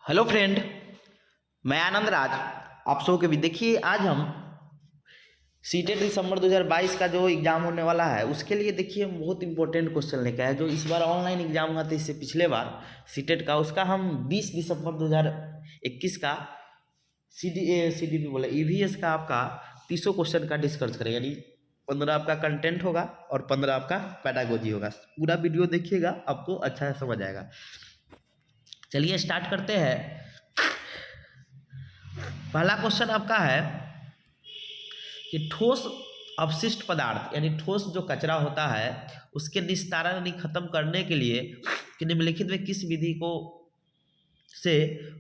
Hello friend, मैं आनंद राज। आप सबों के भी देखिए, आज हम सीटेट दिसंबर 2022 का जो एग्ज़ाम होने वाला है उसके लिए देखिए बहुत इंपॉर्टेंट क्वेश्चन लेकर आए। जो इस बार ऑनलाइन एग्ज़ाम हुआ था इससे पिछले बार सीटेट का, उसका हम 20 दिसंबर 2021 का CDP बोला EVS का आपका 30 क्वेश्चन का डिस्कस करेंगे। यानी 15 आपका कंटेंट होगा और 15 आपका पैडागोजी होगा। पूरा वीडियो देखिएगा, आपको अच्छा से समझ आएगा। चलिए स्टार्ट करते हैं। पहला क्वेश्चन आपका है कि ठोस अपशिष्ट पदार्थ यानी ठोस जो कचरा होता है उसके निस्तारण यानी खत्म करने के लिए कि निम्नलिखित में किस विधि को से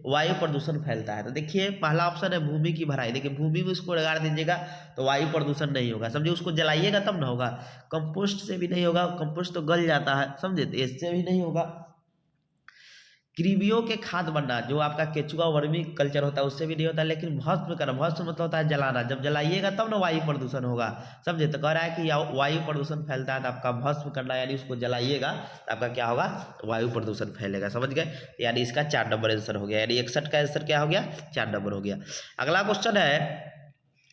वायु प्रदूषण फैलता है। तो देखिए पहला ऑप्शन है भूमि की भराई। देखिए भूमि में उसको लगा दीजिएगा तो वायु प्रदूषण नहीं होगा, समझिए। उसको जलाइएगा तब ना होगा। कंपोस्ट से भी नहीं होगा, कंपोस्ट तो गल जाता है, समझे। तो इससे भी नहीं होगा। कृमियों के खाद बनना, जो आपका केचुआ वर्मी कल्चर होता है उससे भी नहीं होता। लेकिन भस्म करना, भस्म मतलब होता है जलाना। जब जलाइएगा तब ना वायु प्रदूषण होगा, समझे। तो कह रहा है कि वायु प्रदूषण फैलता है तो आपका भस्म करना यानी उसको जलाइएगा तो आपका क्या होगा, वायु प्रदूषण फैलेगा, समझ गए। यानी इसका 4 नंबर आंसर हो गया। यानी 61 का आंसर क्या हो गया, 4 नंबर हो गया। अगला क्वेश्चन है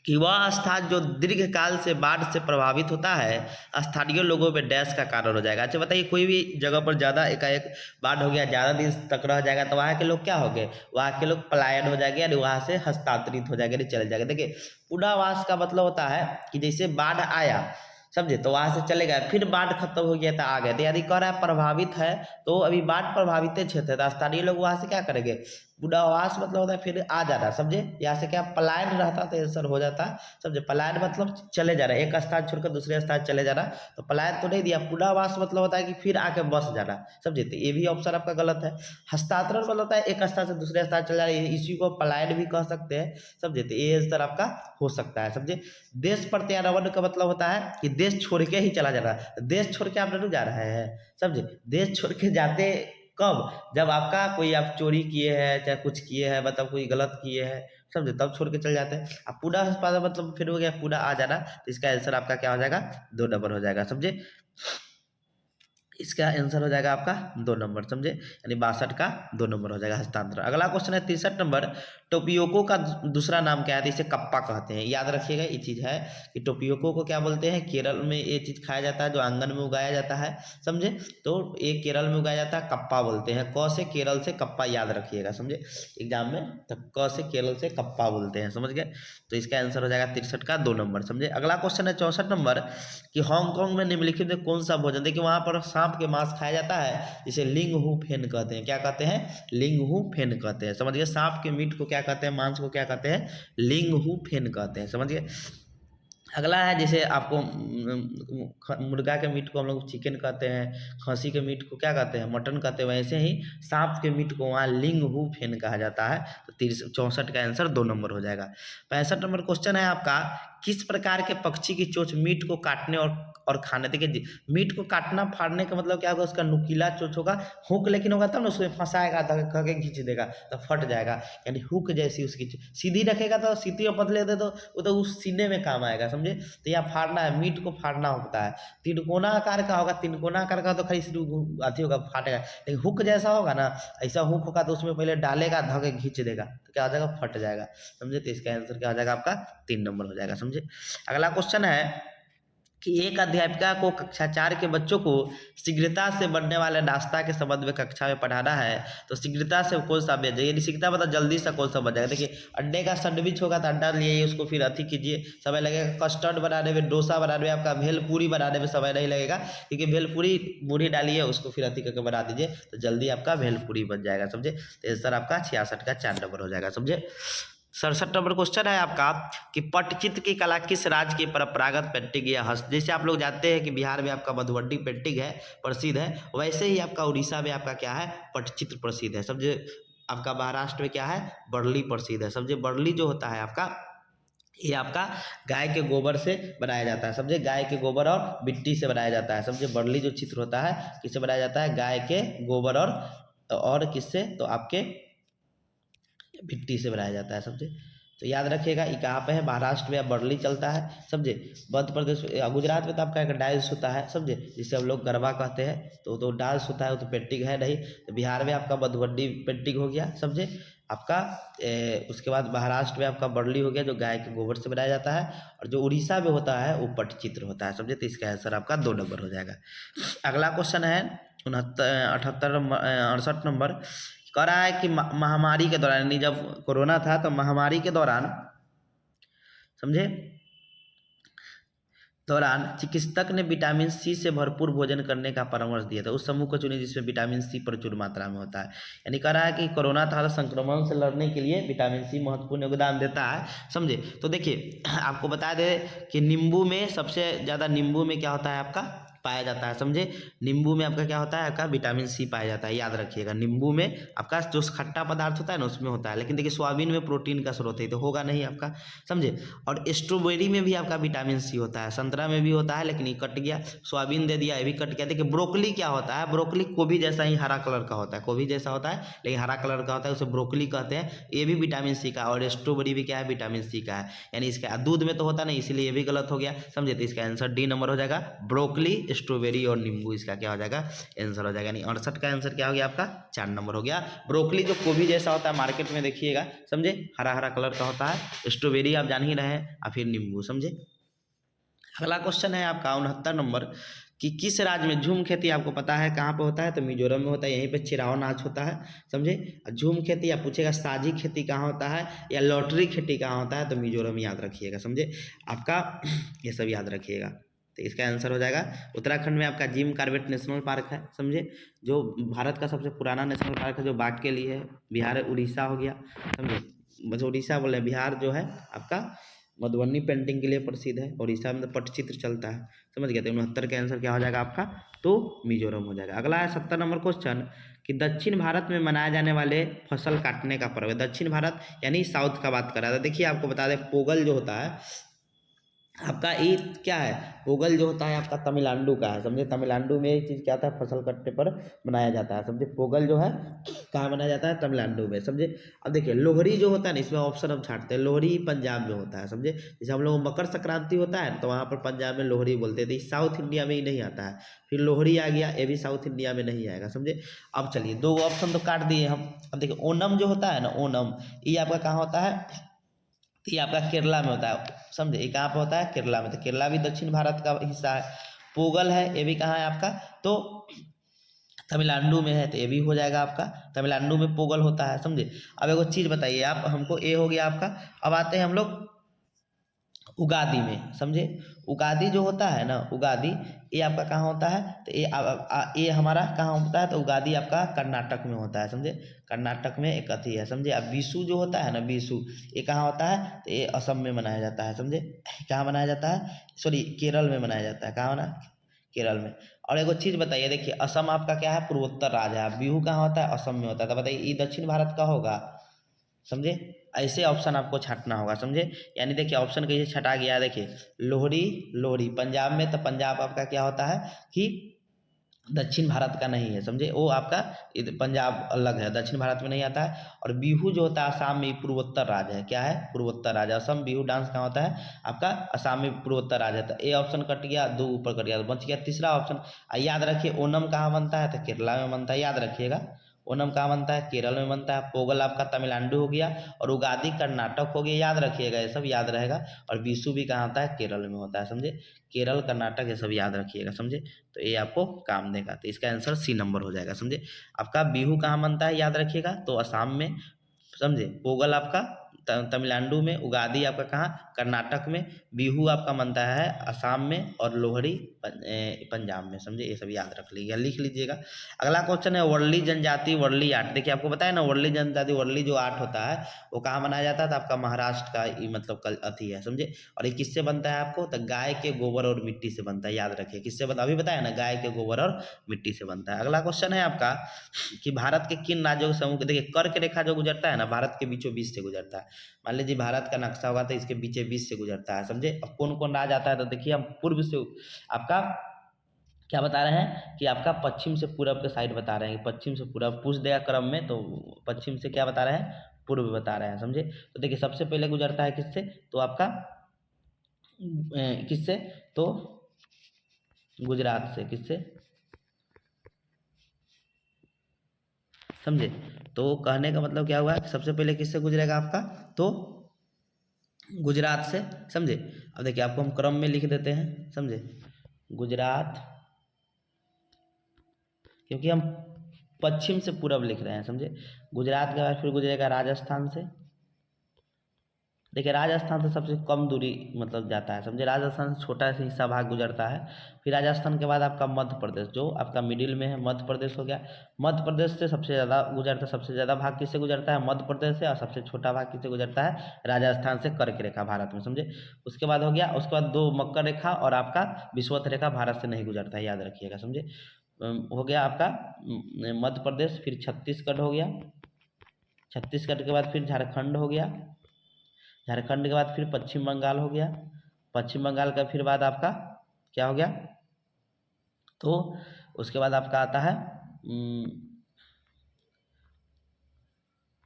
कि वह स्थान जो दीर्घकाल से बाढ़ से प्रभावित होता है स्थानीय लोगों में डैश का कारण हो जाएगा। अच्छा बताइए, कोई भी जगह पर ज़्यादा एकाएक बाढ़ हो गया, ज़्यादा दिन तक रह जाएगा तो वहाँ के लोग क्या हो गए, वहाँ के लोग पलायन हो जाएंगे यानी वहाँ से हस्तांतरित हो जाएंगे, चले जाएंगे। देखिए पुनर्वास का मतलब होता है कि जैसे बाढ़ आया, समझे, तो वहाँ से चले गए, फिर बाढ़ खत्म हो गया तो आ गए। तो यदि कह रहा है प्रभावित है तो अभी बाढ़ प्रभावित क्षेत्र है तो स्थानीय लोग वहाँ से क्या करेंगे, पुनर्वास मतलब होता है फिर आ जाना, समझे। यहाँ से क्या पलायन रहता तो आंसर हो जाता, समझे। पलायन मतलब चले जा रहा है, एक स्थान छोड़कर दूसरे स्थान चले जाना। तो पलायन तो नहीं दिया। पुनर्वास मतलब होता है कि फिर आके बस जाना, समझे। तो ये भी ऑप्शन आपका गलत है। हस्तांतरण मतलब होता है एक स्थान से दूसरे स्थान चले जाना, इसी को पलायन भी कह सकते हैं, समझे। तो ये आंसर आपका हो सकता है, समझे। देश प्रत्यारोपण का मतलब होता है कि देश छोड़ के ही चला जाना। देश छोड़ के आप नहीं जा रहे हैं, समझे। देश छोड़ के जाते कब, जब आपका कोई आप चोरी किए हैं, चाहे कुछ किए हैं, मतलब कोई गलत किए हैं, समझे, तब छोड़ के चल जाते हैं। अब पूरा हस्पाताल मतलब फिर हो गया पूरा आ जाना। तो इसका आंसर आपका क्या हो जाएगा, 2 नंबर हो जाएगा, समझे। इसका आंसर हो जाएगा आपका 2 नंबर, समझे। यानी 62 का 2 नंबर हो जाएगा हस्तांतरण। अगला क्वेश्चन है 63 नंबर। टोपियोको का दूसरा नाम क्या है। तो इसे कप्पा कहते हैं, याद रखिएगा ये चीज़ है कि टोपियोको को क्या बोलते हैं। केरल में ये चीज़ खाया जाता है जो आंगन में उगाया जाता है, समझे। तो ये केरल में उगाया जाता है, कप्पा बोलते हैं। क से केरल से कप्पा, याद रखिएगा, समझे। एग्जाम में तो क से केरल से कप्पा बोलते हैं, समझ गए। तो इसका आंसर हो जाएगा 63 का 2 नंबर, समझे। अगला क्वेश्चन है 64 नंबर कि हांगकांग में निम्नलिखित में कौन सा भोजन, देखिए वहाँ पर सांप के मांस खाया जाता है, जिसे लिंग हु फेन कहते हैं। क्या कहते हैं, लिंग हु फेन कहते हैं, समझिए। सांप के मीट को क्या कहते हैं, मांस को क्या कहते हैं, लिंग हु फेन कहते हैं, समझिए। अगला है जैसे आपको मुर्गा के मीट को हम लोग चिकन कहते हैं, खसी के मीट को क्या कहते हैं, मटन कहते हैं। वैसे ही सांप के मीट को वहाँ लिंग हु फेन कहा जाता है। तो 64 का आंसर 2 नंबर हो जाएगा। 65 नंबर क्वेश्चन है आपका, किस प्रकार के पक्षी की चोंच मीट को काटने और खाने, देखिए मीट को काटना फाड़ने का मतलब क्या होगा, उसका नुकीला चोंच होगा, हुक लेकिन होगा तब ना उसमें फंसाएगा, धक्का के खींच देगा तो फट जाएगा। यानी हुक जैसी उसकी सीधी रखेगा तो सीधी और पतले दे तो वो तो उस सीने में काम आएगा, समझे। तो यहाँ फाड़ना है, मीट को फाड़ना होता है। तिरकोना आकार का होगा, तिरकोना आकार का तो खाली अथी होगा, फाटेगा। लेकिन हुक जैसा होगा ना, ऐसा हुक होगा तो उसमें पहले डालेगा, धक्के खींच देगा तो क्या हो जाएगा, फट जाएगा, समझे। तो इसका आंसर क्या हो जाएगा आपका 3 नंबर हो जाएगा, समझे। अगला क्वेश्चन है कि एक अध्यापिका को कक्षा 4 के बच्चों को शीघ्रता से बनने वाले नाश्ता के संबंध में कक्षा में पढ़ाना है। तो शीघ्रता से कौन सा बन जाएगा, शीघ्रता मतलब जल्दी से कौन सा बन जाएगा। देखिए अंडे का सैंडविच होगा तो अंडा लिए उसको फिर अथी कीजिए, समय लगेगा। कस्टर्ड बनाने में, डोसा बनाने में, आपका भेलपूरी बनाने में समय नहीं लगेगा, क्योंकि भेलपूरी मूढ़ी डालिए उसको फिर अथी करके बना दीजिए तो जल्दी आपका भेलपूरी बन जाएगा, समझे। तो आंसर आपका 66 का 4 नंबर हो जाएगा, समझे। 67 नंबर क्वेश्चन है आपका कि पटचित्र की कला किस राज्य की परंपरागत पेंटिंग या हस्त, जैसे आप लोग जानते हैं कि बिहार में आपका मधुबनी पेंटिंग है, प्रसिद्ध है, वैसे ही आपका उड़ीसा में आपका क्या है, पटचित्र प्रसिद्ध है, समझे। आपका महाराष्ट्र में क्या है, बर्ली प्रसिद्ध है, समझे। बर्ली जो होता है आपका, ये आपका गाय के गोबर से बनाया जाता है, समझे। गाय के गोबर और मिट्टी से बनाया जाता है, समझे। बर्ली जो चित्र होता है किससे बनाया जाता है, गाय के गोबर और किससे, तो आपके मिट्टी से बनाया जाता है, समझे। तो याद रखिएगा ये कहाँ पे है, महाराष्ट्र में बरली चलता है, समझे। मध्य प्रदेश गुजरात में तो आपका एक डांस होता है, समझे, जिसे हम लोग गरबा कहते हैं, तो डांस होता है, वो तो पेंटिंग है नहीं। तो बिहार में आपका मधुबनी पेंटिंग हो गया, समझे आपका। उसके बाद महाराष्ट्र में आपका बरली हो गया, जो गाय के गोबर से बनाया जाता है। और जो उड़ीसा में होता है वो पटचित्र होता है, समझे। तो इसका आंसर आपका 2 नंबर हो जाएगा। अगला क्वेश्चन है 68 नंबर। कह रहा है कि महामारी के दौरान, यानी जब कोरोना था तो महामारी के दौरान, समझे, चिकित्सक ने विटामिन सी से भरपूर भोजन करने का परामर्श दिया था। उस समूह को चुनिए जिसमें विटामिन सी प्रचुर मात्रा में होता है। यानी कह रहा है कि कोरोना था तो संक्रमण से लड़ने के लिए विटामिन सी महत्वपूर्ण योगदान देता है, समझे। तो देखिए आपको बता दें कि नींबू में सबसे ज़्यादा, नींबू में क्या होता है आपका, पाया जाता है, समझे। नींबू में आपका क्या होता है, आपका विटामिन सी पाया जाता है, याद रखिएगा। नींबू में आपका जो खट्टा पदार्थ होता है ना उसमें होता है, लेकिन देखिए सोयाबीन में प्रोटीन का स्रोत है तो होगा नहीं आपका, समझे। और स्ट्रॉबेरी में भी आपका विटामिन सी होता है, संतरा में भी होता है, लेकिन ये कट गया, सोयाबीन दे दिया, ये भी कट गया। देखिए ब्रोकली क्या होता है, ब्रोकली गोभी जैसा ही हरा कलर का होता है, गोभी जैसा होता है लेकिन हरा कलर का होता है, उसे ब्रोकली कहते हैं। ये भी विटामिन सी का, और स्ट्रॉबेरी भी क्या है, विटामिन सी का है। यानी इसका दूध में तो होता नहीं, इसलिए ये भी गलत हो गया, समझे। तो इसका आंसर डी नंबर हो जाएगा, ब्रोकली, स्ट्रॉबेरी और नींबू, इसका क्या हो जाएगा, आंसर हो जाएगा। यानी 68 का आंसर क्या हो गया आपका, 4 नंबर हो गया। ब्रोकली जो गोभी जैसा होता है मार्केट में देखिएगा, समझे, हरा हरा कलर का होता है। स्ट्रॉबेरी आप जान ही रहे हैं, और फिर नींबू, समझे। अगला क्वेश्चन है आपका 69 नंबर कि किस राज्य में झूम खेती, आपको पता है कहाँ पे होता है, तो मिजोरम में होता है। यहीं पे चिराव नाच होता है, समझे। झूम खेती, या पूछेगा साझी खेती कहाँ होता है, या लॉटरी खेती कहाँ होता है, तो मिजोरम याद रखिएगा, समझे आपका। ये सब याद रखिएगा। तो इसका आंसर हो जाएगा उत्तराखंड में आपका जिम कॉर्बेट नेशनल पार्क है, समझे, जो भारत का सबसे पुराना नेशनल पार्क है, जो बाघ के लिए है। बिहार उड़ीसा हो गया, समझे, मुझे उड़ीसा बोले, बिहार जो है आपका मधुबनी पेंटिंग के लिए प्रसिद्ध है, उड़ीसा में पटचित्र चलता है, समझ गए। तो 69 का आंसर क्या हो जाएगा आपका, तो मिजोरम हो जाएगा। अगला है 70 नंबर क्वेश्चन कि दक्षिण भारत में मनाए जाने वाले फसल काटने का पर्व है। दक्षिण भारत यानी साउथ का बात कर रहा था। देखिए आपको बता दें, पोगल जो होता है आपका, ये क्या है, पोगल जो होता है आपका तमिलनाडु का है, समझे। तमिलनाडु में ये चीज़ क्या होता है, फसल कटने पर मनाया जाता है, समझे। पोगल जो है कहाँ मनाया जाता है, तमिलनाडु में, समझे। अब देखिए लोहड़ी जो होता है ना, इसमें ऑप्शन हम छाटते हैं, लोहड़ी पंजाब में होता है, समझे। जैसे हम लोग मकर संक्रांति होता है तो वहाँ पर पंजाब में लोहड़ी बोलते थे, साउथ इंडिया में ही नहीं आता है। फिर लोहड़ी आ गया, ये भी साउथ इंडिया में नहीं आएगा, समझे। अब चलिए 2 ऑप्शन तो काट दिए हम। अब देखिए ओनम जो होता है ना, ओनम, ये आपका कहाँ होता है, तो ये आपका केरला में होता है, समझे। ये कहाँ पे होता है, केरला में। तो केरला भी दक्षिण भारत का हिस्सा है। पोगल है, ये भी कहाँ है आपका, तो तमिलनाडु में है, तो ये भी हो जाएगा आपका, तमिलनाडु में पोगल होता है, समझे। अब एक चीज़ बताइए आप हमको, ये हो गया आपका। अब आते हैं हम लोग उगादी में, समझे। उगादी जो होता है ना, उगादी, ये आपका कहाँ होता है, तो ये हमारा कहाँ होता है, तो उगादी आपका कर्नाटक में होता है, समझे। कर्नाटक में एक अथी है, समझे। अब बीसू जो होता है ना, बीसू, ये कहाँ होता है, तो ये असम में मनाया जाता है, समझे। कहाँ मनाया जाता है, सॉरी केरल में मनाया जाता है, कहाँ ना, केरल में। और एक चीज़ बताइए, देखिए असम आपका क्या है, पूर्वोत्तर राज्य है। बिहू कहाँ होता है, असम में होता है। तो बताइए ये दक्षिण भारत का होगा, समझे। ऐसे ऑप्शन आपको छाटना होगा, समझे। यानी देखिए ऑप्शन कैसे छटा गया, देखिए लोहड़ी, लोहड़ी पंजाब में, तो पंजाब आपका क्या होता है कि दक्षिण भारत का नहीं है, समझे। वो आपका पंजाब अलग है, दक्षिण भारत में नहीं आता है। और बिहू जो होता है आसाम में, पूर्वोत्तर राज्य है, क्या है, पूर्वोत्तर राज्य। असम बिहू डांस कहाँ होता है आपका, असम में पूर्वोत्तर राज्य है। तो ए ऑप्शन कट गया, 2 ऊपर कट गया, तो बच गया तीसरा ऑप्शन। याद रखिए ओनम कहाँ बनता है, तो केरला में बनता है, याद रखिएगा। ओनम कहाँ बनता है, केरल में बनता है। पोगल आपका तमिलनाडु हो गया, और उगादी कर्नाटक हो गया, याद रखिएगा, ये सब याद रहेगा। और बीसू भी कहाँ होता है, केरल में होता है, समझे। केरल, कर्नाटक, ये सब याद रखिएगा, समझे। तो ये आपको काम देगा। तो इसका आंसर सी नंबर हो जाएगा, समझे। आपका बिहू कहाँ बनता है, याद रखिएगा, तो असम में, समझे। पोगल आपका तमिलनाडु में, उगादी आपका कहाँ, कर्नाटक में, बिहू आपका बनता है असम में, और लोहड़ी पंजाब में, समझे। ये सब याद रख लीजिएगा, लिख लीजिएगा। अगला क्वेश्चन है वर्ली जनजाति वर्ली आर्ट। देखिए आपको बताया ना, वर्ली जनजाति वर्ली जो आर्ट होता है वो कहाँ मनाया जाता है, तो आपका महाराष्ट्र का ये मतलब कल अथी है, समझे। और ये किससे बनता है आपको, तो गाय के गोबर और मिट्टी से बनता है, याद रखिए। किससे बनता, अभी बताया ना, गाय के गोबर और मिट्टी से बनता है। अगला क्वेश्चन है आपका कि भारत के किन राज्यों के समूह के, देखिए कर्क रेखा जो गुजरता है ना, भारत के बीचों बीच से गुजरता है। मान लीजिए भारत का नक्शा होगा तो इसके बीचे बीच से गुजरता है, समझे। अब कौन कौन राज्य आता है, तो देखिए हम पूर्व से आपका क्या बता रहे हैं कि आपका पश्चिम से पूरब के साइड बता रहे हैं, कि पश्चिम से पूरब पूछ देगा क्रम में, तो पश्चिम से क्या बता रहे हैं, पूर्व बता रहे हैं, समझे। तो देखिए सबसे पहले गुजरता है किससे, तो आपका किससे, तो गुजरात से, किससे, समझे। तो कहने का मतलब क्या हुआ, सबसे पहले किससे गुजरेगा आपका, तो गुजरात से, समझे। अब देखिए आपको हम क्रम में लिख देते हैं, समझे, गुजरात, क्योंकि हम पश्चिम से पूरब लिख रहे हैं, समझे। गुजरात के बाद फिर गुजरेगा राजस्थान से। देखिए राजस्थान से सबसे कम दूरी मतलब जाता है, समझे। राजस्थान से छोटा सा हिस्सा भाग गुजरता है। फिर राजस्थान के बाद आपका मध्य प्रदेश, जो आपका मिडिल में है, मध्य प्रदेश हो गया। मध्य प्रदेश से सबसे ज़्यादा गुजरता है, सबसे ज़्यादा भाग किससे गुजरता है, मध्य प्रदेश से। और सबसे छोटा भाग किससे गुजरता है, राजस्थान से, कर्क रेखा भारत में, समझे। उसके बाद हो गया, उसके बाद 2 मकर रेखा और आपका विषुवत रेखा भारत से नहीं गुजरता है, याद रखिएगा, समझे। हो गया आपका मध्य प्रदेश, फिर छत्तीसगढ़ हो गया। छत्तीसगढ़ के बाद फिर झारखंड हो गया। झारखंड के बाद फिर पश्चिम बंगाल हो गया। पश्चिम बंगाल का फिर बाद आपका क्या हो गया, तो उसके बाद आपका आता है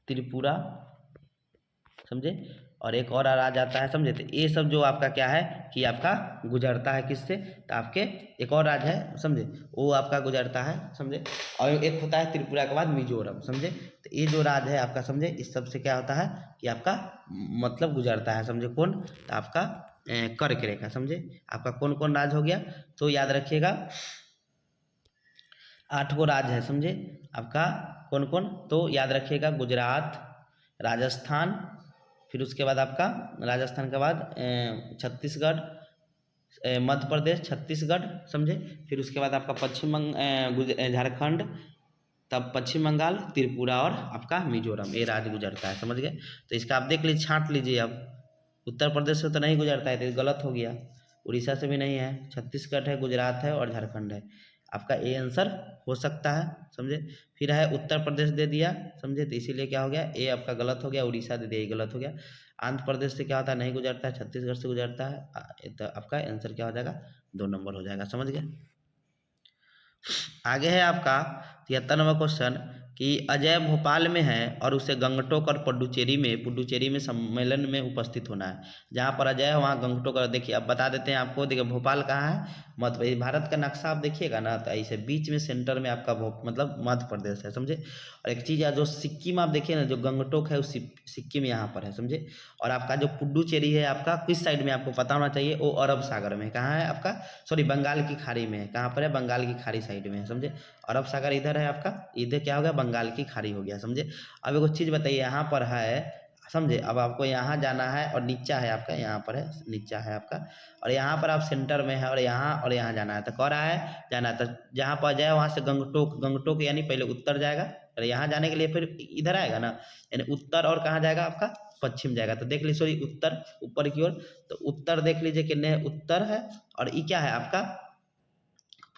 त्रिपुरा, समझे। और एक और राज्य आता है, समझे। तो ये सब जो आपका क्या है कि आपका गुजरता है किससे, तो आपके एक और राज्य है, समझे, वो आपका गुजरता है, समझे। और एक होता है त्रिपुरा के बाद मिजोरम, समझे। तो ये जो राज्य है आपका, समझे, इस सब से क्या होता है कि आपका मतलब गुजरता है, समझे। कौन, तो आपका कर्क रेखा, समझे। आपका कौन कौन राज्य हो गया, तो याद रखिएगा 8 गो राज्य है, समझे। आपका कौन कौन, तो याद रखिएगा गुजरात, राजस्थान, फिर उसके बाद आपका राजस्थान के बाद छत्तीसगढ़, मध्य प्रदेश, छत्तीसगढ़, समझे। फिर उसके बाद आपका झारखंड, तब पश्चिम बंगाल, त्रिपुरा और आपका मिजोरम, ये राज्य गुजरता है, समझ गए। तो इसका आप देख लीजिए, छांट लीजिए। अब उत्तर प्रदेश से तो नहीं गुजरता है, तो गलत हो गया। उड़ीसा से भी नहीं है, छत्तीसगढ़ है, गुजरात है और झारखंड है। आपका ए आंसर हो सकता है, समझे। फिर है उत्तर प्रदेश दे दिया, समझे, तो इसीलिए क्या हो गया, ए आपका गलत हो गया। उड़ीसा दे दिया, ये गलत हो गया। आंध्र प्रदेश से क्या होता है, नहीं गुजरता है। छत्तीसगढ़ से गुजरता है, तो आपका आंसर क्या हो जाएगा, 2 नंबर हो जाएगा, समझ गए। आगे है आपका 73 नंबर क्वेश्चन कि अजय भोपाल में है और उसे गंगटोक और पुडुचेरी में सम्मेलन में उपस्थित होना है। जहाँ पर अजय है वहाँ गंगटोक, और देखिए अब बता देते हैं आपको। देखिए भोपाल कहाँ है, मध्य, भारत का नक्शा आप देखिएगा ना, तो ऐसे बीच में सेंटर में आपका मतलब मध्य प्रदेश है, समझे। और एक चीज़ है, जो सिक्किम आप देखिए ना, जो गंगटोक है, उस सिक्किम यहाँ पर है, समझे। और आपका जो पुडुचेरी है आपका किस साइड में, आपको पता होना चाहिए, वो अरब सागर में। कहाँ है आपका, सॉरी, बंगाल की खाड़ी में है। कहाँ पर है, बंगाल की खाड़ी साइड में है, समझे। अरब सागर इधर है आपका, इधर क्या हो गया, बंगाल की खाड़ी हो गया, समझे। अब एक चीज़ बताइए, यहाँ पर है, समझे। अब आपको यहाँ जाना है और नीचा है आपका, यहाँ पर है, नीचा है आपका। और यहाँ पर आप सेंटर में है, और यहाँ जाना है। तो कह रहा है जाना है, तो जहाँ पर जाए वहाँ से गंगटोक यानी पहले उत्तर जाएगा, और यहाँ जाने के लिए फिर इधर आएगा ना, यानी उत्तर, और कहाँ जाएगा आपका, पश्चिम जाएगा। तो देख लीजिए, सॉरी, उत्तर ऊपर की ओर। तो उत्तर देख लीजिए कितने है, उत्तर है। और ये क्या है आपका,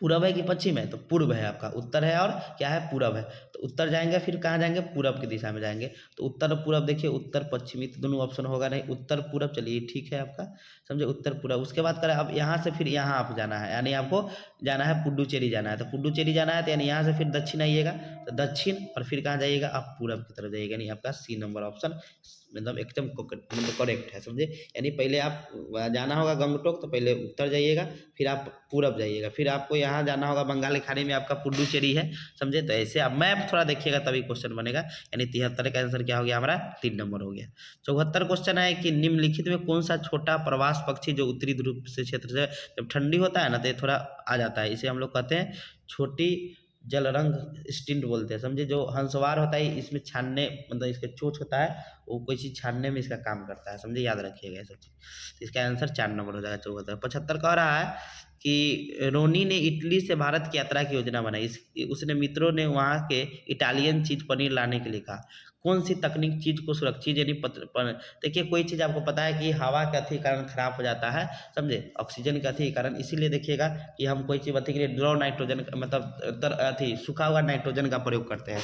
पूरब है कि पश्चिम है, तो पूर्व है आपका। उत्तर है और क्या है, पूरब है। तो उत्तर जाएंगे, फिर कहाँ जाएंगे, पूरब की दिशा में जाएंगे। तो उत्तर और पूरब देखिए, उत्तर पश्चिमी, तो दोनों ऑप्शन होगा नहीं, उत्तर पूरब, चलिए ठीक है आपका, समझे, उत्तर पूरब। उसके बाद करें, अब यहाँ से फिर यहाँ आप जाना है, यानी आपको जाना है पुडुचेरी जाना है। तो पुडुचेरी जाना है, तो यानी यहाँ से फिर दक्षिण आइएगा, तो दक्षिण, और फिर कहाँ जाइएगा, आप पूरब की तरफ जाइएगा। यानी आपका सी नंबर ऑप्शन मतलब एकदम मतलब करेक्ट है, समझे। यानी पहले आप जाना होगा गंगटोक, तो पहले उत्तर जाइएगा, फिर आप पूरब जाइएगा, फिर आपको यहाँ जाना होगा बंगाल की खाड़ी में, आपका पुडुचेरी है, समझे। तो ऐसे आप मैप थोड़ा देखिएगा तभी क्वेश्चन बनेगा। यानी 73 का आंसर क्या हो गया हमारा, 3 नंबर हो गया। 74 क्वेश्चन है कि निम्नलिखित में कौन सा छोटा प्रवास पक्षी जो उत्तरी ध्रुव से क्षेत्र से जब ठंडी होता है ना, तो ये थोड़ा आ जाता है, इसे हम लोग कहते हैं छोटी जलरंग स्टिंट बोलते हैं, समझे। जो हंसवार होता है, इसमें छानने मतलब इसके चोंच होता है, वो कोई चीज़ छानने में इसका काम करता है, समझे, याद रखिएगा ये सब चीज़। तो इसका आंसर 4 नंबर हो जाएगा। 74 75 कह रहा है कि रोनी ने इटली से भारत की यात्रा की योजना बनाई। उसने मित्रों ने वहाँ के इटालियन चीज़ पनीर लाने के लिए कहा। कौन सी तकनीक चीज़ को सुरक्षित यानी देखिए कोई चीज़ आपको पता है कि हवा के अति कारण खराब हो जाता है, समझे, ऑक्सीजन के अति कारण। इसीलिए देखिएगा कि हम कोई चीज़ अति के लिए ड्रॉ नाइट्रोजन मतलब अति सूखा हुआ नाइट्रोजन का प्रयोग करते हैं,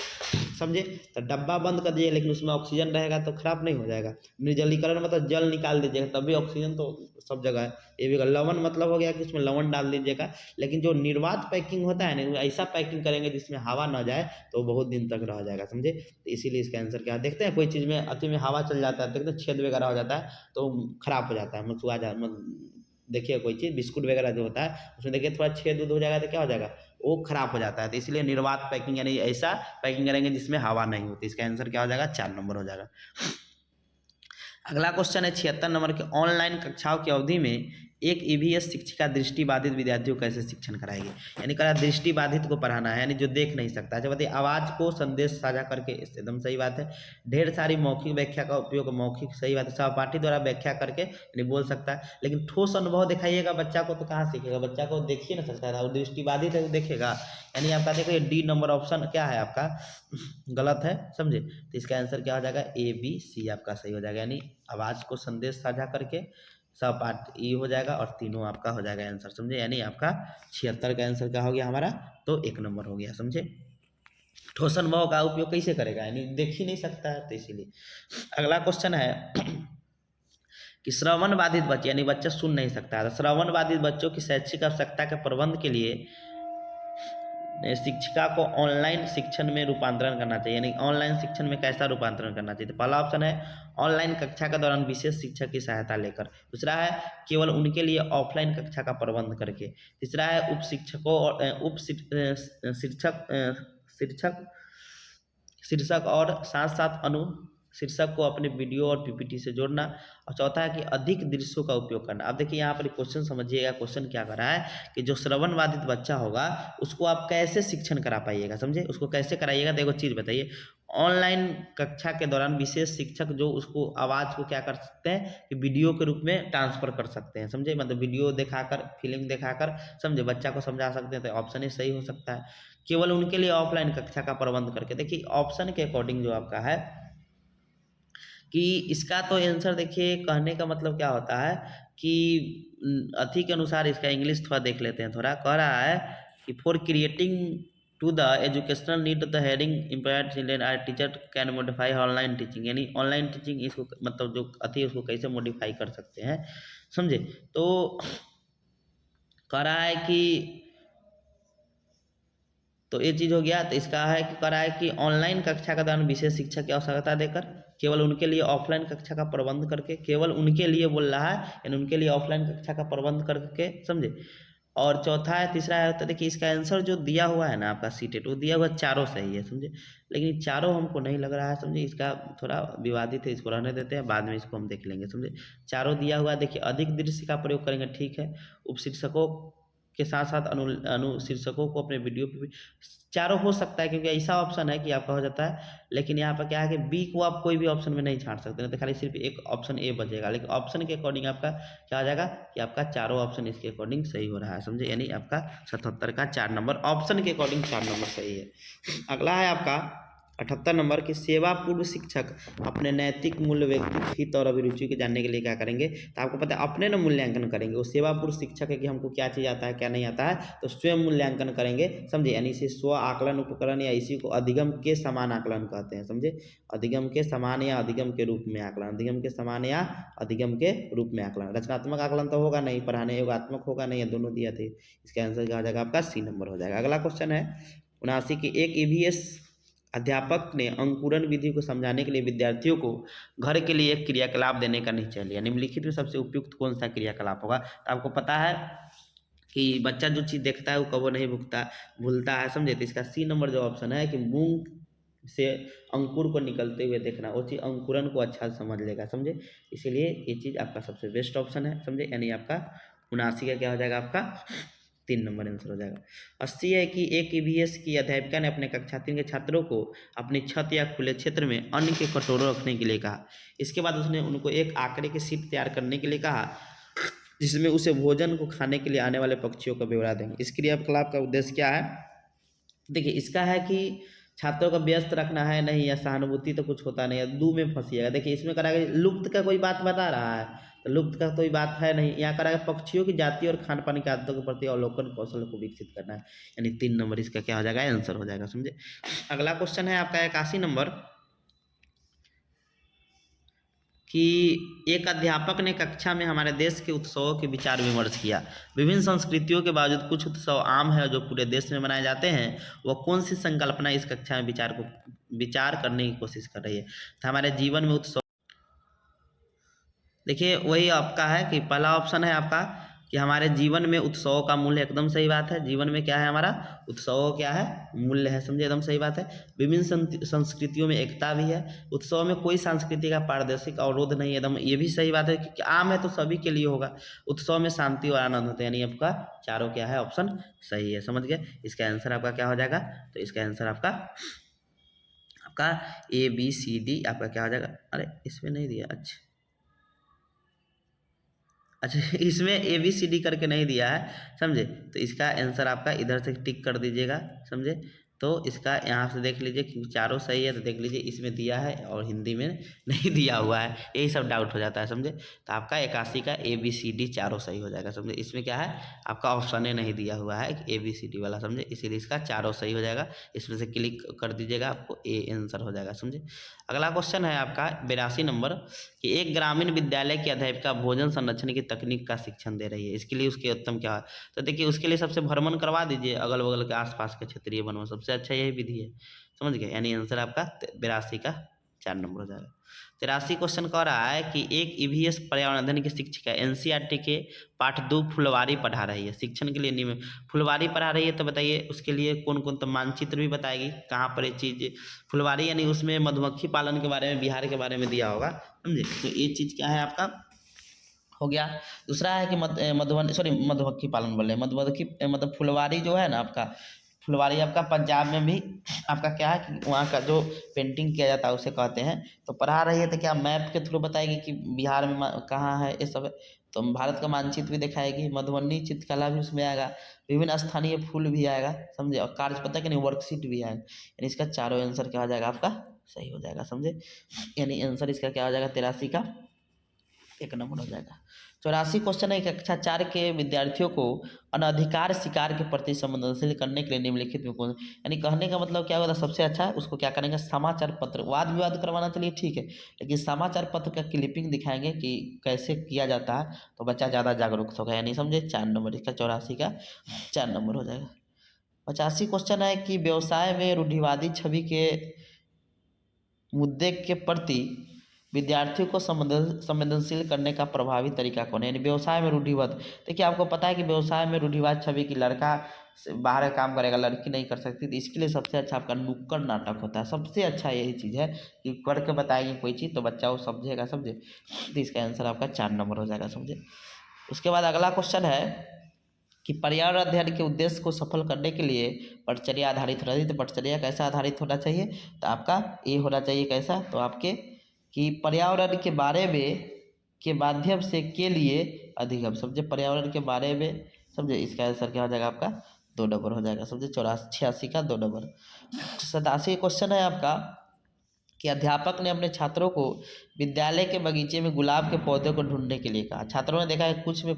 समझे। तो डब्बा बंद कर दीजिए, लेकिन उसमें ऑक्सीजन रहेगा तो खराब नहीं हो जाएगा। निर्जलीकरण मतलब जल निकाल दीजिएगा, तभी ऑक्सीजन तो सब जगह है। ये भी लवण मतलब हो गया कि उसमें लवण डाल दीजिएगा। लेकिन जो निर्वात पैकिंग होता है ना, ऐसा पैकिंग करेंगे जिसमें हवा ना जाए, तो बहुत दिन तक रह जाएगा, समझे। तो इसीलिए इसका आंसर क्या है। देखते हैं कोई चीज़ में अति में हवा चल जाता है, देखते हैं छेद वगैरह हो जाता है तो खराब हो जाता है, मसुआ जा देखिए कोई चीज़ बिस्कुट वगैरह जो होता है उसमें देखिए थोड़ा छेद उद हो जाएगा तो क्या हो जाएगा, वो खराब हो जाता है। तो इसलिए निर्वात पैकिंग यानी ऐसा पैकिंग करेंगे जिसमें हवा नहीं होती। इसका आंसर क्या हो जाएगा, 4 नंबर हो जाएगा। अगला क्वेश्चन है 76 नंबर के, ऑनलाइन कक्षाओं की अवधि में एक ईवीएस शिक्षिका दृष्टिबाधित विद्यार्थियों को कैसे शिक्षण कराएगी। यानी कहा दृष्टिबाधित को पढ़ाना है, यानी जो देख नहीं सकता। अच्छा बताइए, आवाज़ को संदेश साझा करके, एकदम सही बात है। ढेर सारी मौखिक व्याख्या का उपयोग, मौखिक सही बात है, सहपाठी द्वारा व्याख्या करके यानी बोल सकता है। लेकिन ठोस अनुभव दिखाइएगा बच्चा को तो कहाँ सीखेगा, बच्चा को देख ही नहीं सकता है, और दृष्टिबाधित है वो देखेगा। यानी आपका देखिए डी नंबर ऑप्शन क्या है आपका गलत है, समझे। तो इसका आंसर क्या हो जाएगा, ए बी सी आपका सही हो जाएगा। यानी आवाज़ को संदेश साझा करके सब पार्ट ई हो जाएगा और तीनों आपका हो जाएगा आंसर, समझे। यानी आपका 76 का आंसर क्या हो गया हमारा, तो 1 नंबर हो गया, समझे। ठोस अनुभव का उपयोग कैसे करेगा, यानी देख ही नहीं सकता है तो इसीलिए। अगला क्वेश्चन है कि श्रवण बाधित बच्चे, यानी बच्चा सुन नहीं सकता है, तो श्रवण बाधित बच्चों की शैक्षिक आवश्यकता के प्रबंध के लिए शिक्षिका को ऑनलाइन शिक्षण में रूपांतरण करना चाहिए। यानी ऑनलाइन शिक्षण में कैसा रूपांतरण करना चाहिए। तो पहला ऑप्शन है ऑनलाइन कक्षा के दौरान विशेष शिक्षक की सहायता लेकर। दूसरा है केवल उनके लिए ऑफलाइन कक्षा का प्रबंध करके। तीसरा है उप शिक्षकों और शिक्षक शीर्षक और साथ साथ अनु शीर्षक को अपने वीडियो और पीपीटी से जोड़ना। और चौथा है कि अधिक दृश्यों का उपयोग करना। अब देखिए यहाँ पर क्वेश्चन समझिएगा, क्वेश्चन क्या कर रहा है कि जो श्रवण बाधित बच्चा होगा उसको आप कैसे शिक्षण करा पाइएगा, समझे। उसको कैसे कराइएगा, देखो चीज़ बताइए। ऑनलाइन कक्षा के दौरान विशेष शिक्षक जो उसको आवाज़ को क्या कर सकते हैं कि वीडियो के रूप में ट्रांसफर कर सकते हैं, समझे। मतलब वीडियो दिखाकर, फिल्म दिखाकर, समझे, बच्चा को समझा सकते हैं। तो ऑप्शन ही सही हो सकता है। केवल उनके लिए ऑफलाइन कक्षा का प्रबंध करके। देखिए ऑप्शन के अकॉर्डिंग जो आपका है कि इसका तो आंसर देखिए, कहने का मतलब क्या होता है कि अथी के अनुसार इसका इंग्लिश थोड़ा देख लेते हैं। थोड़ा कह रहा है कि for creating to the educational need the hearing impaired children our teacher can modify online teaching. यानी ऑनलाइन टीचिंग इसको मतलब जो अथी है उसको कैसे मॉडिफाई कर सकते हैं, समझे। तो कह रहा है कि तो ये चीज़ हो गया। तो इसका है कि करा है कि ऑनलाइन कक्षा के दौरान विशेष शिक्षा की आवश्यकता देकर, केवल उनके लिए ऑफलाइन कक्षा का प्रबंध करके, केवल उनके लिए बोल रहा है यानी उनके लिए ऑफलाइन कक्षा का प्रबंध करके, समझे। और चौथा है, तीसरा है, तो देखिए इसका आंसर जो दिया हुआ है ना आपका सीटेट, वो दिया हुआ चारों सही है, समझे। लेकिन चारों हमको नहीं लग रहा है, समझे। इसका थोड़ा विवादित है, इसको रहने देते हैं, बाद में इसको हम देख लेंगे, समझे। चारों दिया हुआ है, देखिए अधिक दृश्य का प्रयोग करेंगे, ठीक है। उप शिक्षकों के साथ साथ अनु शीर्षकों को अपने वीडियो पे भी, चारों हो सकता है क्योंकि ऐसा ऑप्शन है कि आपका हो जाता है। लेकिन यहाँ पर क्या है कि बी को आप कोई भी ऑप्शन में नहीं छाड़ सकते, नहीं तो खाली सिर्फ एक ऑप्शन ए बचेगा। लेकिन ऑप्शन के अकॉर्डिंग आपका क्या हो जाएगा कि आपका चारों ऑप्शन इसके अकॉर्डिंग सही हो रहा है, समझे। यानी आपका 77 का 4 नंबर ऑप्शन के अकॉर्डिंग 4 नंबर सही है। अगला है आपका 78 नंबर की, सेवा पूर्व शिक्षक अपने नैतिक मूल्य, व्यक्तित्व, हित और अभिरुचि के जानने के लिए क्या करेंगे। तो आपको पता है अपने ना मूल्यांकन करेंगे। वो सेवा पूर्व शिक्षक है कि हमको क्या चीज़ आता है क्या नहीं आता है, तो स्वयं मूल्यांकन करेंगे, समझे। यानी इसे स्व आकलन उपकरण या इसी को अधिगम के समान आकलन कहते हैं, समझे। अधिगम के समान या अधिगम के रूप में आकलन, अधिगम के समान या अधिगम के रूप में आकलन। रचनात्मक आकलन तो होगा नहीं, पढ़ाने योगात्मक होगा नहीं, दोनों दिया थे। इसका आंसर क्या हो जाएगा आपका सी नंबर हो जाएगा। अगला क्वेश्चन है 79 की, एक ईवीएस अध्यापक ने अंकुरण विधि को समझाने के लिए विद्यार्थियों को घर के लिए एक क्रियाकलाप देने का निश्चय लिया। निम्नलिखित में सबसे उपयुक्त कौन सा क्रियाकलाप होगा। तो आपको पता है कि बच्चा जो चीज़ देखता है वो कबो नहीं भूलता है, समझे। तो इसका सी नंबर जो ऑप्शन है कि मूंग से अंकुर को निकलते हुए देखना, वो चीज़ अंकुरन को अच्छा समझ लेगा, समझे। इसीलिए ये चीज़ आपका सबसे बेस्ट ऑप्शन है, समझे। यानी आपका 79 का क्या हो जाएगा आपका 3 नंबर आंसर हो जाएगा। 80 है कि एक ईवीएस की अध्यापिका ने अपने कक्षा 3 के छात्रों को अपनी छत या खुले क्षेत्र में अन्न के कटोरों रखने के लिए कहा। इसके बाद उसने उनको एक आंकड़े की शीट तैयार करने के लिए कहा जिसमें उसे भोजन को खाने के लिए आने वाले पक्षियों का ब्यौरा देंगे। इस क्रियाकलाप का उद्देश्य क्या है। देखिए इसका है कि छात्रों को व्यस्त रखना है, नहीं या सहानुभूति तो कुछ होता नहीं है, दो में फंसिएगा। देखिए इसमें कराएगा लुप्त का कोई बात बता रहा है, तो लुप्त का कोई बात है नहीं। यहाँ कराएगा पक्षियों की जाति और खान पान की आदतों के प्रति अवलोकन कौशल को विकसित करना है। यानी 3 नंबर इसका क्या हो जाएगा आंसर हो जाएगा, समझे। अगला क्वेश्चन है आपका 81 नंबर कि एक अध्यापक ने कक्षा में हमारे देश के उत्सवों के विचार विमर्श किया। विभिन्न संस्कृतियों के बावजूद कुछ उत्सव आम है जो पूरे देश में मनाए जाते हैं। वह कौन सी संकल्पना इस कक्षा में विचार करने की कोशिश कर रही है? तो हमारे जीवन में उत्सव, देखिए वही आपका है कि पहला ऑप्शन है आपका कि हमारे जीवन में उत्सवों का मूल्य, एकदम सही बात है। जीवन में क्या है हमारा? उत्सवों क्या है? मूल्य है, समझे, एकदम सही बात है। विभिन्न संस्कृतियों में एकता भी है। उत्सव में कोई सांस्कृतिक का पारदर्शिक अवरोध नहीं है, एकदम ये भी सही बात है कि आम है तो सभी के लिए होगा। उत्सव में शांति और आनंद होते हैं, यानी आपका चारों क्या है? ऑप्शन सही है, समझ गए। इसका आंसर आपका क्या हो जाएगा? तो इसका आंसर आपका ABCD आपका क्या हो जाएगा? अरे इसमें नहीं दिया, अच्छा इसमें ABCD करके नहीं दिया है, समझे। तो इसका आंसर आपका इधर से टिक कर दीजिएगा, समझे। तो इसका यहाँ से देख लीजिए कि चारों सही है, तो देख लीजिए इसमें दिया है और हिंदी में नहीं दिया हुआ है, यही सब डाउट हो जाता है, समझे। तो आपका 81 का ABCD चारों सही हो जाएगा, समझे। इसमें क्या है आपका ऑप्शन ए नहीं दिया हुआ है ABCD वाला, समझे, इसीलिए इसका चारों सही हो जाएगा। इसमें से क्लिक कर दीजिएगा, आपको ए आंसर हो जाएगा, समझे। अगला क्वेश्चन है आपका 82 नंबर कि एक ग्रामीण विद्यालय की अध्यापिका भोजन संरक्षण की तकनीक का शिक्षण दे रही है, इसके लिए उसके उत्तम क्या है? तो देखिए उसके लिए सबसे भ्रमण करवा दीजिए अगल बगल के आसपास के क्षेत्रीय वनों, सबसे अच्छा यही विधि है, समझ गए। यानी आंसर आपका 82 का 4 नंबर हो जाएगा। 83 क्वेश्चन कह रहा है कि एक EVS पर्यावरण अध्ययन की शिक्षिका NCERT के पाठ 2 फुलवारी पढ़ा रही है, शिक्षण के लिए नियम फुलवारी पढ़ा रही है। तो बताइए उसके लिए कौन कौन, तो मानचित्र भी बताएगी कहाँ पर ये चीज़ फुलवारी, यानी उसमें मधुमक्खी पालन के बारे में, बिहार के बारे में दिया होगा, समझे। तो ये चीज़ क्या है आपका हो गया। दूसरा है कि मधुमक्खी पालन बोले, मधुमक्खी मतलब फुलवारी जो है ना आपका, फुलवारी आपका पंजाब में भी आपका क्या है कि वहाँ का जो पेंटिंग किया जाता है उसे कहते हैं। तो पढ़ा रही है तो क्या मैप के थ्रू बताएगी कि बिहार में कहाँ है ये सब है। तो भारत का मानचित्र भी दिखाएगी, मधुबनी चित्रकला भी उसमें आएगा, विभिन्न स्थानीय फूल भी आएगा, समझे, और कार्य पता कि नहीं वर्कशीट भी आएगा। यानी इसका चारों आंसर क्या हो जाएगा आपका? सही हो जाएगा, समझे। यानी आंसर इसका क्या हो जाएगा? 83 का 1 नंबर हो जाएगा। 84 क्वेश्चन है कक्षा 4 के विद्यार्थियों को अनधिकार शिकार के प्रति संवेदनशील करने के लिए निम्नलिखित में कौन, यानी कहने का मतलब क्या होगा? सबसे अच्छा है उसको क्या करेंगे? समाचार पत्र, वाद विवाद करवाना चलिए ठीक है, लेकिन समाचार पत्र का क्लिपिंग दिखाएंगे कि कैसे किया जाता है, तो बच्चा ज़्यादा जागरूक होगा, यानी समझे 4 नंबर, इसका 84 का 4 नंबर हो जाएगा। 85 क्वेश्चन है कि व्यवसाय में रूढ़िवादी छवि के मुद्दे के प्रति विद्यार्थियों को संवेदनशील करने का प्रभावी तरीका कौन है? यानी व्यवसाय में रूढ़िवाद, देखिए आपको पता है कि व्यवसाय में रूढ़िवाद छवि की लड़का बाहर काम करेगा, लड़की नहीं कर सकती, तो इसके लिए सबसे अच्छा आपका नुक्कड़ नाटक होता है। सबसे अच्छा यही चीज़ है कि करके बताएंगे कोई चीज़ तो बच्चा वो समझेगा, समझे। तो इसका आंसर आपका 4 नंबर हो जाएगा, समझे। उसके बाद अगला क्वेश्चन है कि पर्यावरण अध्ययन के उद्देश्य को सफल करने के लिए पटचर्या आधारित होना चाहिए। तो पटचर्या कैसा आधारित होना चाहिए? तो आपका ये होना चाहिए कैसा, तो आपके कि पर्यावरण के बारे में के माध्यम से के लिए अधिगम, समझे, पर्यावरण के बारे में, समझे। इसका आंसर क्या हो जाएगा आपका? 2 नंबर हो जाएगा, समझे। 86 का 2 नंबर। 87 क्वेश्चन है आपका कि अध्यापक ने अपने छात्रों को विद्यालय के बगीचे में गुलाब के पौधे को ढूंढने के लिए कहा। छात्रों ने देखा है कुछ में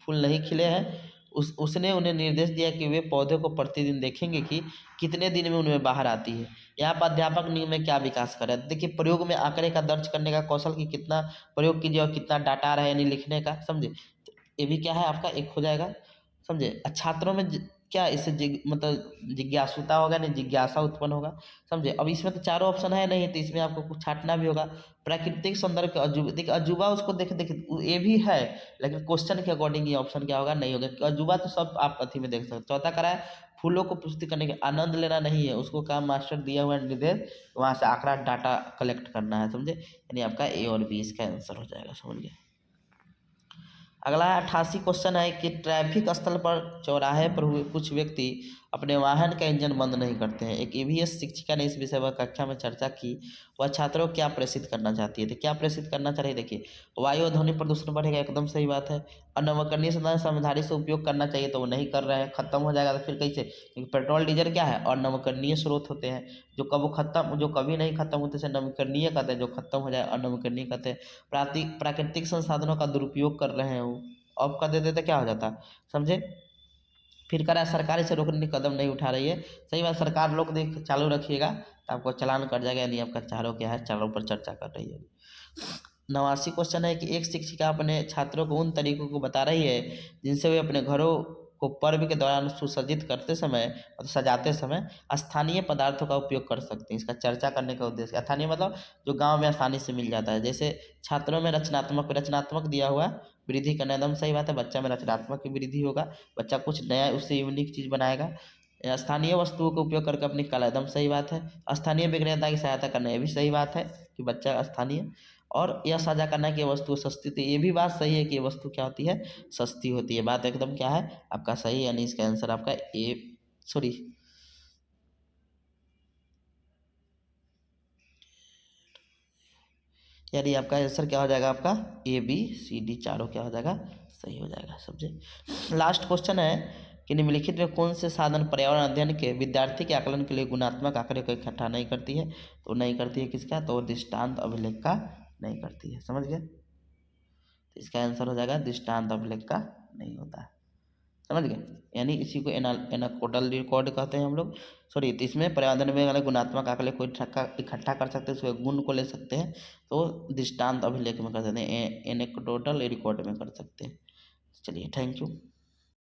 फूल नहीं खिले हैं, उसने उन्हें निर्देश दिया कि वे पौधे को प्रतिदिन देखेंगे कि कितने दिन में उनमें बाहर आती है। यहाँ पर अध्यापक में क्या विकास कर रहा है? देखिए प्रयोग में आंकड़े का दर्ज करने का कौशल की कितना प्रयोग कीजिए और कितना डाटा आ रहा है यानी लिखने का, समझे। तो ये भी क्या है आपका 1 हो जाएगा, समझे। छात्रों में क्या इससे मतलब जिज्ञासुता होगा, नहीं जिज्ञासा उत्पन्न होगा, समझे। अब इसमें तो चारों ऑप्शन है नहीं, तो इसमें आपको कुछ छांटना भी होगा। प्राकृतिक सौंदर्य के अजूबा, देखिए अजूबा उसको देखे ये भी है, लेकिन क्वेश्चन के अकॉर्डिंग ये ऑप्शन क्या होगा? नहीं होगा। अजूबा तो सब आप अथी में देख सकते। चौथा करा है फूलों को पुष्टि करने के आनंद लेना नहीं है, उसको काम मास्टर दिया हुआ है निर्देश, वहाँ से आंकड़ा डाटा कलेक्ट करना है, समझे। यानी आपका A और B इसका आंसर हो जाएगा, समझ गए। अगला 88 क्वेश्चन है कि ट्रैफिक स्थल पर चौराहे पर हुए कुछ व्यक्ति अपने वाहन का इंजन बंद नहीं करते हैं। एक EVS शिक्षिका ने इस विषय पर कक्षा में चर्चा की। वह छात्रों को क्या प्रेषित करना चाहती है? तो क्या प्रेषित करना चाह रही है? देखिए वायु और ध्वनि प्रदूषण बढ़ेगा, एकदम सही बात है। और नवकरणीय संसाधन समझदारी से उपयोग करना चाहिए, तो वो नहीं कर रहे हैं, खत्म हो जाएगा। तो फिर कैसे? क्योंकि पेट्रोल डीजल क्या है और नवकरणीय स्रोत होते हैं, जो कभी नहीं खत्म होते से नवकरणीय कहते हैं, जो खत्म हो जाए अनवकरणीय कहते हैं। प्राकृतिक संसाधनों का दुरुपयोग कर रहे हैं वो, ऑफ कर देते तो क्या हो जाता, समझे। फिर करा सरकार इसे रोकने की कदम नहीं उठा रही है, सही बात। सरकार लोग देख चालू रखिएगा तो आपको चालान कट जाएगा, यानी आपका चारों क्या है, चारों पर चर्चा कर रही है। 89 क्वेश्चन है कि एक शिक्षिका अपने छात्रों को उन तरीकों को बता रही है जिनसे वे अपने घरों को पर्व के दौरान सुसज्जित करते समय और सजाते समय स्थानीय पदार्थों का उपयोग कर सकते हैं। इसका चर्चा करने का उद्देश्य, स्थानीय मतलब जो गांव में आसानी से मिल जाता है। जैसे छात्रों में रचनात्मक दिया हुआ है, वृद्धि करना एकदम सही बात है। बच्चा में रचनात्मक की वृद्धि होगा, बच्चा कुछ नया उससे यूनिक चीज़ बनाएगा। स्थानीय वस्तुओं का उपयोग करके अपनी कला, एकदम सही बात है। स्थानीय विक्रेता की सहायता करना, ये भी सही बात है कि बच्चा स्थानीय। और यह साझा करना कि ये वस्तु सस्ती थी, ये भी बात सही है कि ये वस्तु क्या होती है, सस्ती होती है। बात एकदम क्या है आपका सही, यानी इसका आंसर आपका ए, सॉरी, यानी आपका आंसर क्या हो जाएगा, आपका ए बी सी डी चारों क्या हो जाएगा, सही हो जाएगा। समझे। लास्ट क्वेश्चन है कि निम्नलिखित में कौन से साधन पर्यावरण अध्ययन के विद्यार्थी के आकलन के लिए गुणात्मक आंकड़े को इकट्ठा नहीं करती है। तो नहीं करती है किसका, तो दृष्टांत अभिलेख का नहीं करती है। समझ गए। तो इसका आंसर हो जाएगा दृष्टांत अभिलेख का नहीं होता है। समझ गए। यानी इसी को एनाकोडल रिकॉर्ड कहते हैं हम लोग। सॉरी, तो इसमें पर्यावरण में अगर गुणात्मक आंकड़े को इकट्ठा कर सकते हैं, उसके गुण को ले सकते हैं, तो दृष्टांत अभिलेख में कर सकते हैं, एनेक्डोटल रिकॉर्ड में कर सकते हैं। चलिए, थैंक यू।